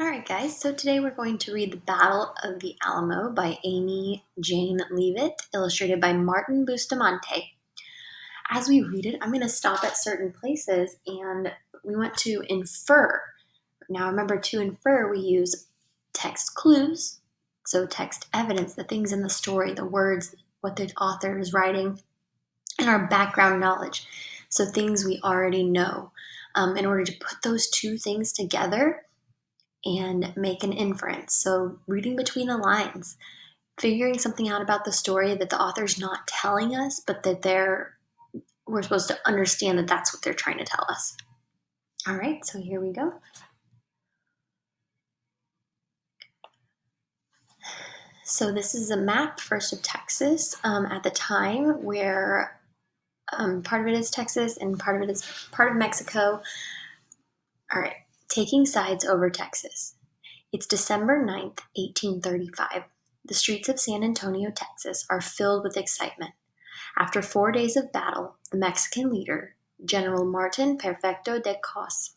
All right, guys, so today we're going to read The Battle of the Alamo by Amy Jane Leavitt, illustrated by Martin Bustamante. As we read it, I'm going to stop at certain places and we want to infer. Now, remember, to infer, we use text clues, so text evidence, the things in the story, the words, what the author is writing, and our background knowledge, so things we already know. In order to put those two things together, and make an inference. So, reading between the lines, figuring something out about the story that the author's not telling us, but that we're supposed to understand that that's what they're trying to tell us. All right, so here we go. So this is a map first of Texas at the time where part of it is Texas and part of it is part of Mexico. All right, taking sides over Texas. It's December 9th, 1835. The streets of San Antonio, Texas are filled with excitement. After 4 days of battle, the Mexican leader, General Martin Perfecto de Cos,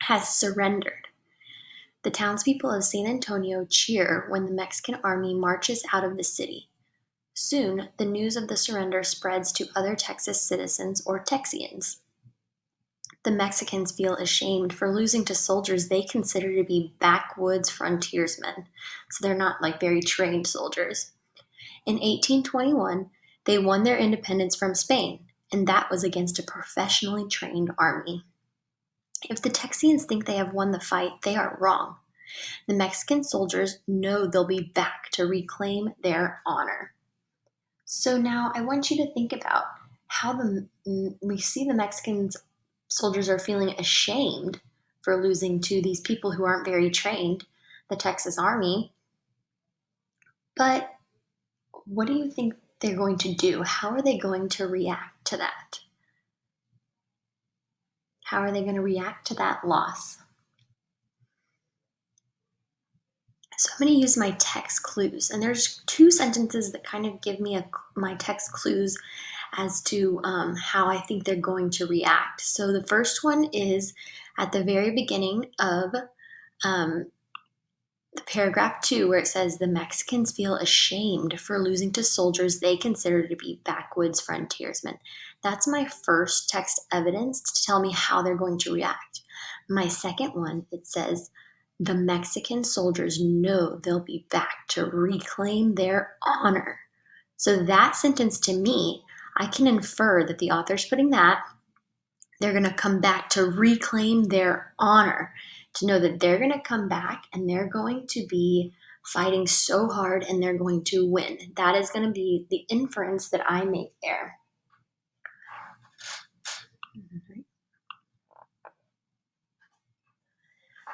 has surrendered. The townspeople of San Antonio cheer when the Mexican army marches out of the city. Soon, the news of the surrender spreads to other Texas citizens or Texians. The Mexicans feel ashamed for losing to soldiers they consider to be backwoods frontiersmen, so they're not like very trained soldiers. In 1821, they won their independence from Spain, and that was against a professionally trained army. If the Texians think they have won the fight, they are wrong. The Mexican soldiers know they'll be back to reclaim their honor. So now I want you to think about how we see the Mexican soldiers are feeling ashamed for losing to these people who aren't very trained, the Texas Army. But what do you think they're going to do? How are they going to react to that? How are they going to react to that loss? So I'm going to use my text clues, and there's two sentences that kind of give me my text clues as to how I think they're going to react. So the first one is at the very beginning of the paragraph 2, where it says the Mexicans feel ashamed for losing to soldiers they consider to be backwoods frontiersmen. That's my first text evidence to tell me how they're going to react. My second one, it says the Mexican soldiers know they'll be back to reclaim their honor. So that sentence to me, I can infer that the author's putting that they're going to come back to reclaim their honor, to know that they're going to come back and they're going to be fighting so hard and they're going to win. That is going to be the inference that I make there.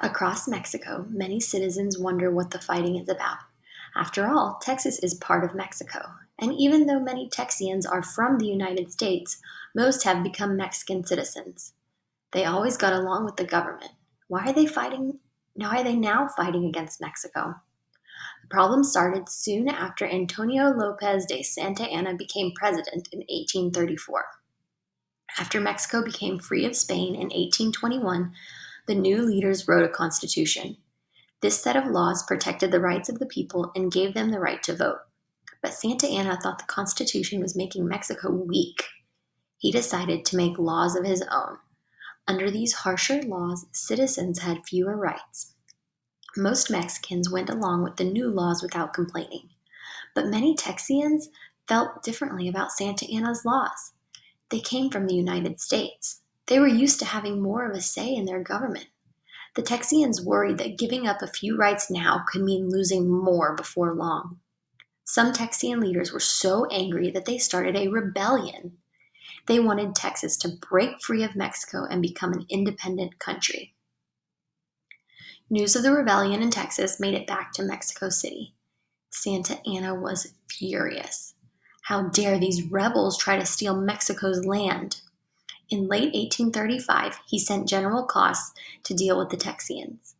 Across Mexico, many citizens wonder what the fighting is about. After all, Texas is part of Mexico, and even though many Texians are from the United States, most have become Mexican citizens. They always got along with the government. Why are they fighting? Why are they now fighting against Mexico? The problem started soon after Antonio Lopez de Santa Anna became president in 1834. After Mexico became free of Spain in 1821, the new leaders wrote a constitution. This set of laws protected the rights of the people and gave them the right to vote. But Santa Anna thought the Constitution was making Mexico weak. He decided to make laws of his own. Under these harsher laws, citizens had fewer rights. Most Mexicans went along with the new laws without complaining. But many Texians felt differently about Santa Anna's laws. They came from the United States. They were used to having more of a say in their government. The Texians worried that giving up a few rights now could mean losing more before long. Some Texian leaders were so angry that they started a rebellion. They wanted Texas to break free of Mexico and become an independent country. News of the rebellion in Texas made it back to Mexico City. Santa Anna was furious. How dare these rebels try to steal Mexico's land? In late 1835, he sent General Cos to deal with the Texians.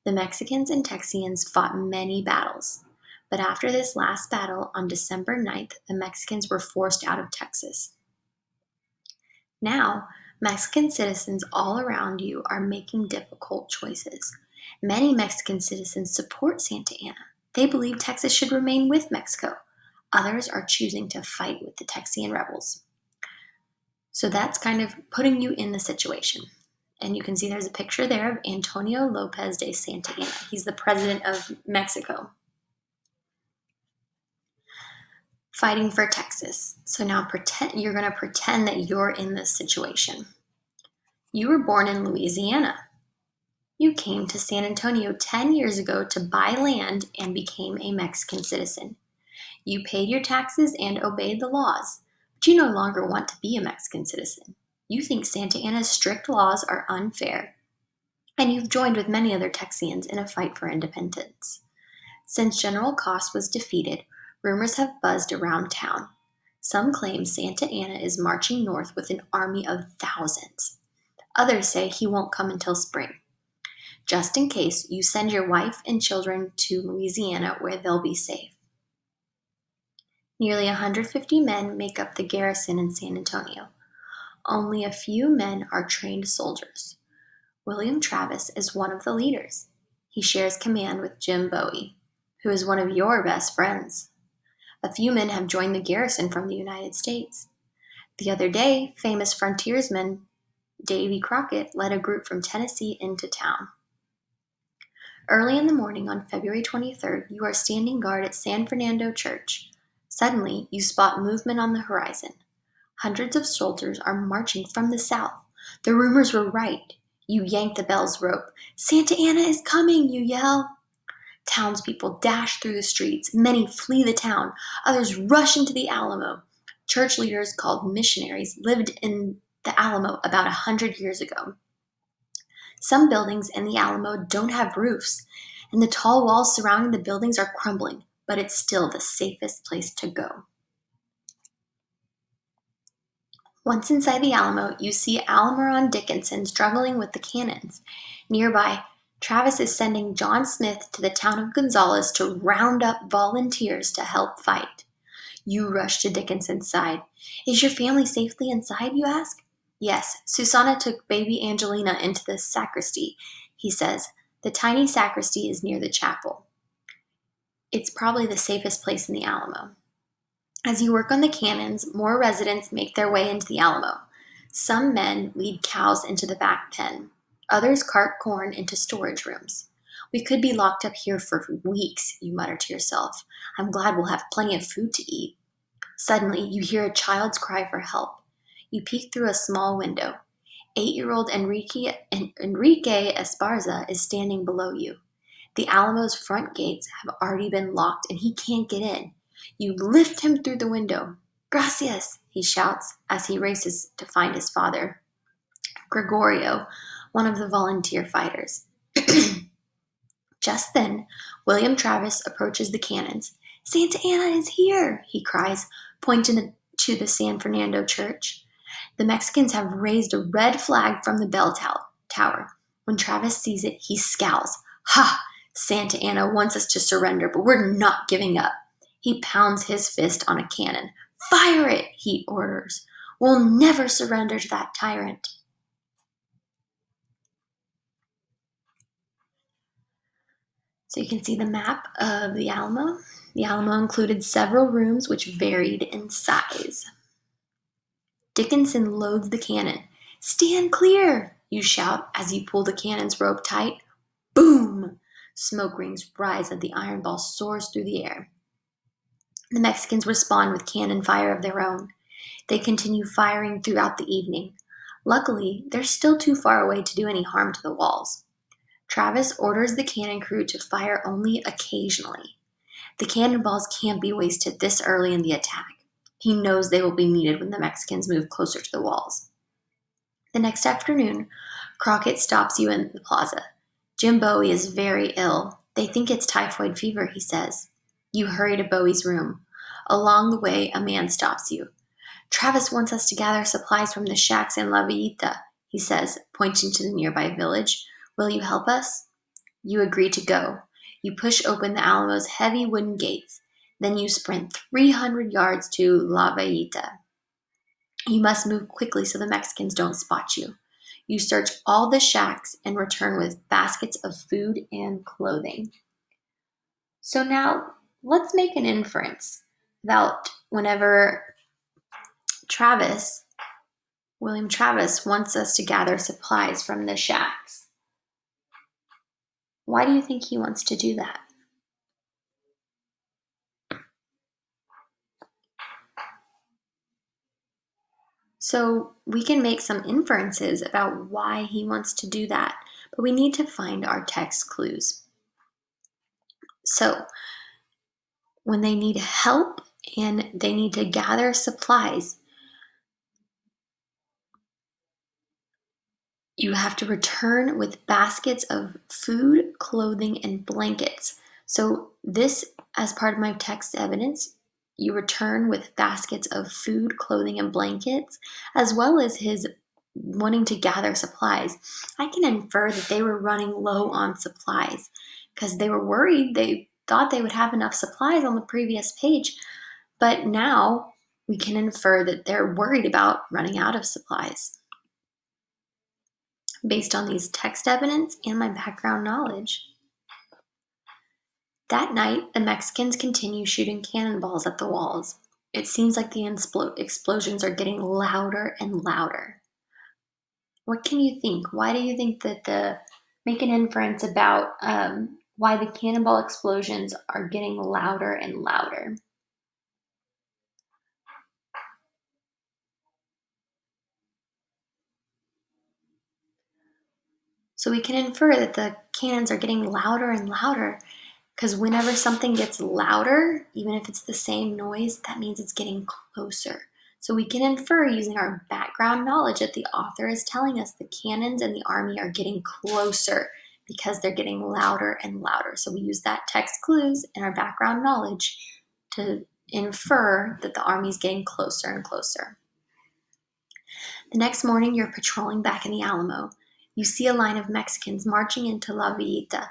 The Mexicans and Texians fought many battles, but after this last battle on December 9th, the Mexicans were forced out of Texas. Now, Mexican citizens all around you are making difficult choices. Many Mexican citizens support Santa Anna. They believe Texas should remain with Mexico. Others are choosing to fight with the Texian rebels. So that's kind of putting you in the situation. And you can see there's a picture there of Antonio Lopez de Santa Anna. He's the president of Mexico, fighting for Texas. So now you're going to pretend that you're in this situation. You were born in Louisiana. You came to San Antonio 10 years ago to buy land and became a Mexican citizen. You paid your taxes and obeyed the laws, but you no longer want to be a Mexican citizen. You think Santa Anna's strict laws are unfair, and you've joined with many other Texians in a fight for independence. Since General Cost was defeated, rumors have buzzed around town. Some claim Santa Anna is marching north with an army of thousands. Others say he won't come until spring. Just in case, you send your wife and children to Louisiana where they'll be safe. Nearly 150 men make up the garrison in San Antonio. Only a few men are trained soldiers. William Travis is one of the leaders. He shares command with Jim Bowie, who is one of your best friends. A few men have joined the garrison from the United States. The other day, famous frontiersman Davy Crockett led a group from Tennessee into town. Early in the morning on February 23rd, you are standing guard at San Fernando Church. Suddenly, you spot movement on the horizon. Hundreds of soldiers are marching from the south. The rumors were right. You yank the bell's rope. Santa Anna is coming, you yell. Townspeople dash through the streets. Many flee the town. Others rush into the Alamo. Church leaders called missionaries lived in the Alamo about 100 years ago. Some buildings in the Alamo don't have roofs, and the tall walls surrounding the buildings are crumbling, but it's still the safest place to go. Once inside the Alamo, you see Almiron Dickinson struggling with the cannons. Nearby, Travis is sending John Smith to the town of Gonzales to round up volunteers to help fight. You rush to Dickinson's side. Is your family safely inside, you ask? Yes, Susanna took baby Angelina into the sacristy, he says. The tiny sacristy is near the chapel. It's probably the safest place in the Alamo. As you work on the cannons, more residents make their way into the Alamo. Some men lead cows into the back pen. Others cart corn into storage rooms. We could be locked up here for weeks, you mutter to yourself. I'm glad we'll have plenty of food to eat. Suddenly, you hear a child's cry for help. You peek through a small window. 8-year-old Enrique Esparza is standing below you. The Alamo's front gates have already been locked and he can't get in. You lift him through the window. Gracias, he shouts as he races to find his father, Gregorio, one of the volunteer fighters. Just then, William Travis approaches the cannons. Santa Anna is here, he cries, pointing to the San Fernando church. The Mexicans have raised a red flag from the bell tower. When Travis sees it, he scowls. Ha! Santa Anna wants us to surrender, but we're not giving up. He pounds his fist on a cannon. Fire it, he orders. We'll never surrender to that tyrant. So you can see the map of the Alamo. The Alamo included several rooms which varied in size. Dickinson loads the cannon. Stand clear, you shout as you pull the cannon's rope tight. Boom! Smoke rings rise as the iron ball soars through the air. The Mexicans respond with cannon fire of their own. They continue firing throughout the evening. Luckily, they're still too far away to do any harm to the walls. Travis orders the cannon crew to fire only occasionally. The cannonballs can't be wasted this early in the attack. He knows they will be needed when the Mexicans move closer to the walls. The next afternoon, Crockett stops you in the plaza. Jim Bowie is very ill. They think it's typhoid fever, he says. You hurry to Bowie's room. Along the way, a man stops you. Travis wants us to gather supplies from the shacks in La Villita, he says, pointing to the nearby village. Will you help us? You agree to go. You push open the Alamo's heavy wooden gates. Then you sprint 300 yards to La Villita. You must move quickly so the Mexicans don't spot you. You search all the shacks and return with baskets of food and clothing. So now let's make an inference about whenever Travis, William Travis, wants us to gather supplies from the shacks. Why do you think he wants to do that? So we can make some inferences about why he wants to do that, but we need to find our text clues. So when they need help and they need to gather supplies, you have to return with baskets of food, clothing, and blankets. So this, as part of my text evidence, you return with baskets of food, clothing, and blankets, as well as his wanting to gather supplies. I can infer that they were running low on supplies because they were worried. They thought they would have enough supplies on the previous page, but now we can infer that they're worried about running out of supplies based on these text evidence and my background knowledge. That night, the Mexicans continue shooting cannonballs at the walls. It seems like the explosions are getting louder and louder. What can you think? Why do you think that make an inference about why the cannonball explosions are getting louder and louder? So we can infer that the cannons are getting louder and louder because whenever something gets louder, even if it's the same noise, that means it's getting closer. So we can infer using our background knowledge that the author is telling us the cannons and the army are getting closer because they're getting louder and louder. So we use that text clues and our background knowledge to infer that the army is getting closer and closer. The next morning, you're patrolling back in the Alamo. You see a line of Mexicans marching into La Villita.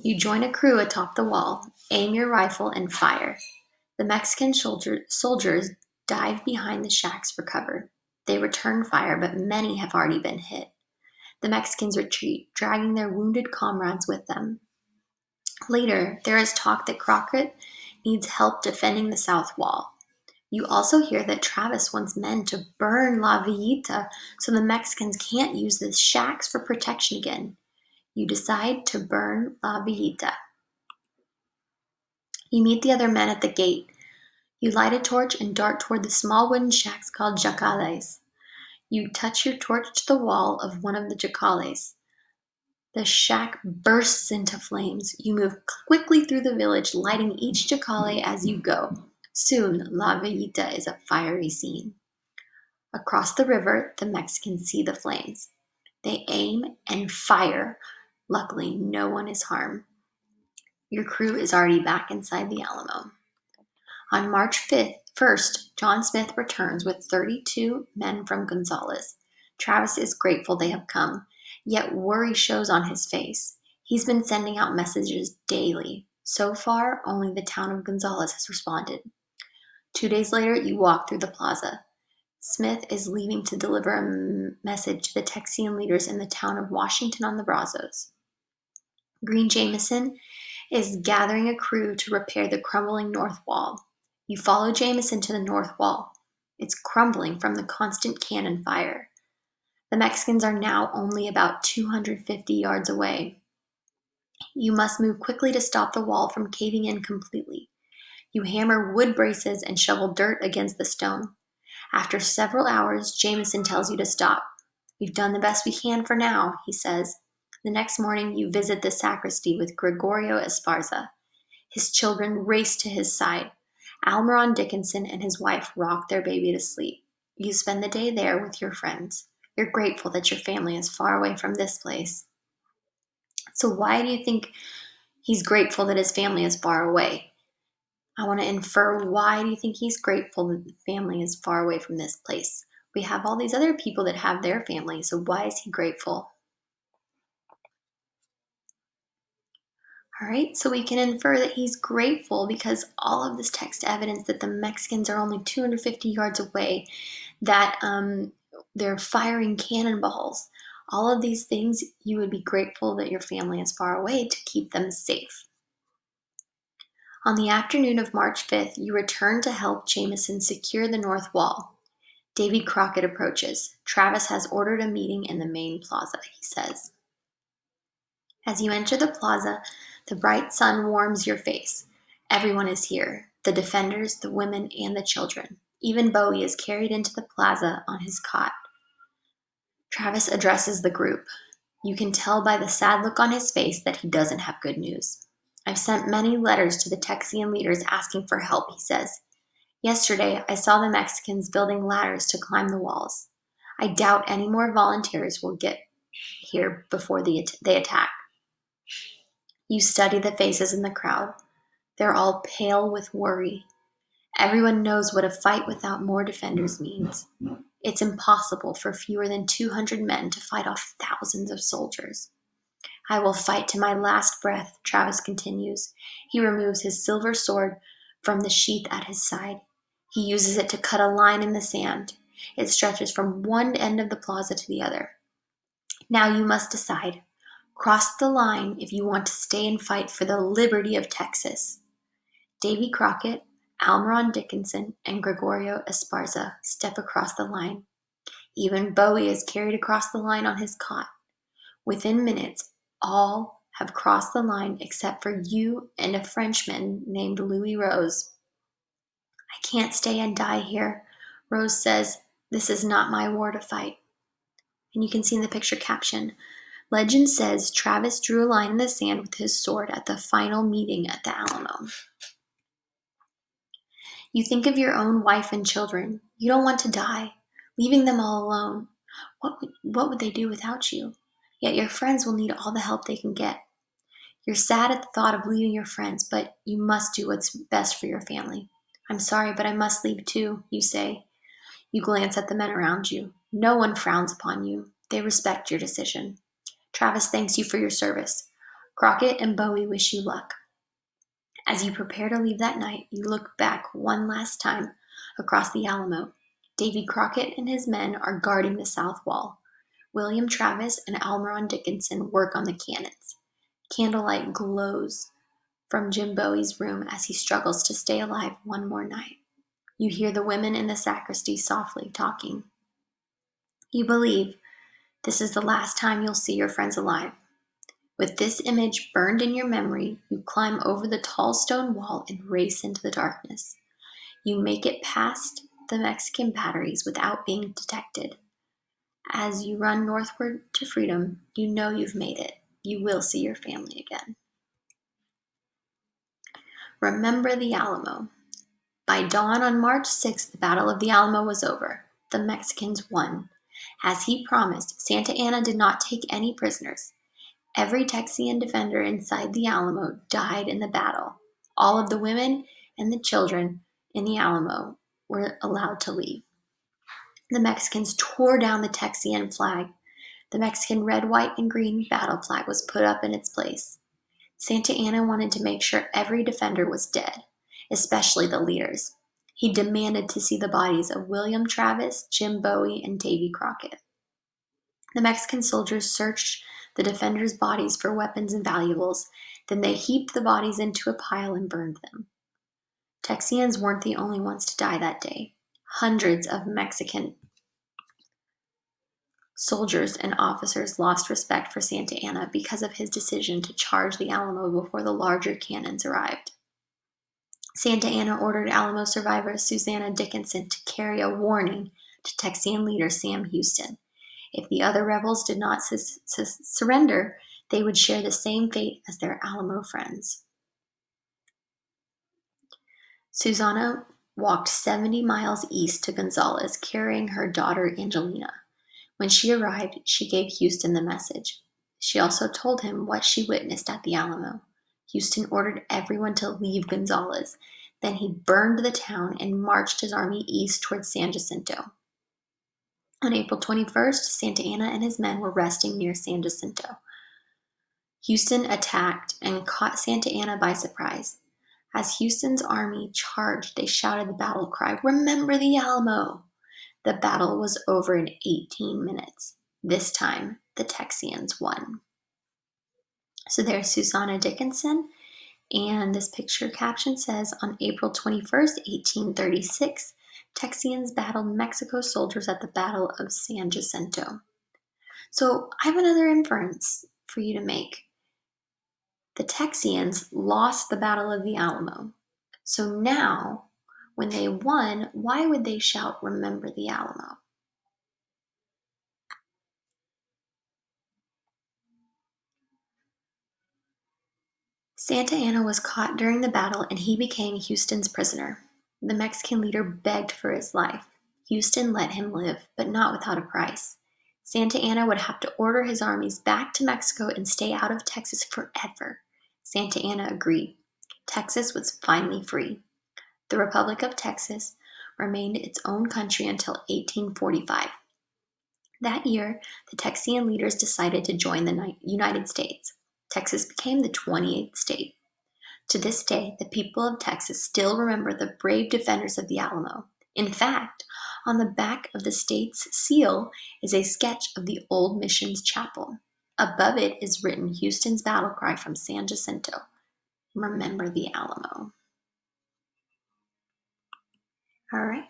You join a crew atop the wall, aim your rifle, and fire. The Mexican soldiers dive behind the shacks for cover. They return fire, but many have already been hit. The Mexicans retreat, dragging their wounded comrades with them. Later, there is talk that Crockett needs help defending the south wall. You also hear that Travis wants men to burn La Villita so the Mexicans can't use the shacks for protection again. You decide to burn La Villita. You meet the other men at the gate. You light a torch and dart toward the small wooden shacks called jacales. You touch your torch to the wall of one of the jacales. The shack bursts into flames. You move quickly through the village, lighting each jacale as you go. Soon, La Villita is a fiery scene. Across the river, the Mexicans see the flames. They aim and fire. Luckily, no one is harmed. Your crew is already back inside the Alamo. On March 1st, John Smith returns with 32 men from Gonzales. Travis is grateful they have come, yet worry shows on his face. He's been sending out messages daily. So far, only the town of Gonzales has responded. 2 days later, you walk through the plaza. Smith is leaving to deliver a message to the Texian leaders in the town of Washington on the Brazos. Green Jameson is gathering a crew to repair the crumbling north wall. You follow Jameson to the north wall. It's crumbling from the constant cannon fire. The Mexicans are now only about 250 yards away. You must move quickly to stop the wall from caving in completely. You hammer wood braces and shovel dirt against the stone. After several hours, Jameson tells you to stop. We've done the best we can for now, he says. The next morning, you visit the sacristy with Gregorio Esparza. His children race to his side. Almiron Dickinson and his wife rock their baby to sleep. You spend the day there with your friends. You're grateful that your family is far away from this place. So why do you think he's grateful that his family is far away? I want to infer, why do you think he's grateful that the family is far away from this place? We have all these other people that have their family, so why is he grateful? All right, so we can infer that he's grateful because all of this text evidence that the Mexicans are only 250 yards away. that they're firing cannonballs. All of these things, you would be grateful that your family is far away to keep them safe. On the afternoon of March 5th, you return to help Jameson secure the north wall. Davy Crockett approaches. Travis has ordered a meeting in the main plaza, he says. As you enter the plaza, the bright sun warms your face. Everyone is here, the defenders, the women, and the children. Even Bowie is carried into the plaza on his cot. Travis addresses the group. You can tell by the sad look on his face that he doesn't have good news. I've sent many letters to the Texian leaders asking for help, he says. Yesterday, I saw the Mexicans building ladders to climb the walls. I doubt any more volunteers will get here before they attack. You study the faces in the crowd. They're all pale with worry. Everyone knows what a fight without more defenders means. It's impossible for fewer than 200 men to fight off thousands of soldiers. I will fight to my last breath, Travis continues. He removes his silver sword from the sheath at his side. He uses it to cut a line in the sand. It stretches from one end of the plaza to the other. Now you must decide. Cross the line if you want to stay and fight for the liberty of Texas. Davy Crockett, Almiron Dickinson, and Gregorio Esparza step across the line. Even Bowie is carried across the line on his cot. Within minutes, all have crossed the line except for you and a Frenchman named Louis Rose. I can't stay and die here, Rose says. This is not my war to fight. And you can see in the picture caption, legend says Travis drew a line in the sand with his sword at the final meeting at the Alamo. You think of your own wife and children. You don't want to die, leaving them all alone. What would they do without you? Yet your friends will need all the help they can get. You're sad at the thought of leaving your friends, but you must do what's best for your family. I'm sorry, but I must leave too, you say. You glance at the men around you. No one frowns upon you. They respect your decision. Travis thanks you for your service. Crockett and Bowie wish you luck. As you prepare to leave that night, you look back one last time across the Alamo. Davy Crockett and his men are guarding the south wall. William Travis and Almiron Dickinson work on the cannons. Candlelight glows from Jim Bowie's room as he struggles to stay alive one more night. You hear the women in the sacristy softly talking. You believe this is the last time you'll see your friends alive. With this image burned in your memory, you climb over the tall stone wall and race into the darkness. You make it past the Mexican batteries without being detected. As you run northward to freedom, you know you've made it. You will see your family again. Remember the Alamo. By dawn on March 6th, the Battle of the Alamo was over. The Mexicans won. As he promised, Santa Anna did not take any prisoners. Every Texian defender inside the Alamo died in the battle. All of the women and the children in the Alamo were allowed to leave. The Mexicans tore down the Texian flag. The Mexican red, white, and green battle flag was put up in its place. Santa Anna wanted to make sure every defender was dead, especially the leaders. He demanded to see the bodies of William Travis, Jim Bowie, and Davy Crockett. The Mexican soldiers searched the defenders' bodies for weapons and valuables. Then they heaped the bodies into a pile and burned them. Texians weren't the only ones to die that day. Hundreds of Mexican soldiers and officers lost respect for Santa Anna because of his decision to charge the Alamo before the larger cannons arrived. Santa Anna ordered Alamo survivor Susanna Dickinson to carry a warning to Texian leader Sam Houston. If the other rebels did not surrender, they would share the same fate as their Alamo friends. Susanna walked 70 miles east to Gonzales, carrying her daughter Angelina. When she arrived, she gave Houston the message. She also told him what she witnessed at the Alamo. Houston ordered everyone to leave Gonzales. Then he burned the town and marched his army east towards San Jacinto. On April 21st, Santa Anna and his men were resting near San Jacinto. Houston attacked and caught Santa Anna by surprise. As Houston's army charged, they shouted the battle cry, "Remember the Alamo!" The battle was over in 18 minutes. This time, the Texians won. So there's Susanna Dickinson, and this picture caption says, on April 21st, 1836, Texians battled Mexico soldiers at the Battle of San Jacinto. So I have another inference for you to make. The Texians lost the Battle of the Alamo. So now, when they won, why would they shout, "Remember the Alamo"? Santa Anna was caught during the battle and he became Houston's prisoner. The Mexican leader begged for his life. Houston let him live, but not without a price. Santa Anna would have to order his armies back to Mexico and stay out of Texas forever. Santa Anna agreed. Texas was finally free. The Republic of Texas remained its own country until 1845. That year, the Texian leaders decided to join the United States. Texas became the 28th state. To this day, the people of Texas still remember the brave defenders of the Alamo. In fact, on the back of the state's seal is a sketch of the old mission's chapel. Above it is written Houston's battle cry from San Jacinto: "Remember the Alamo." All right.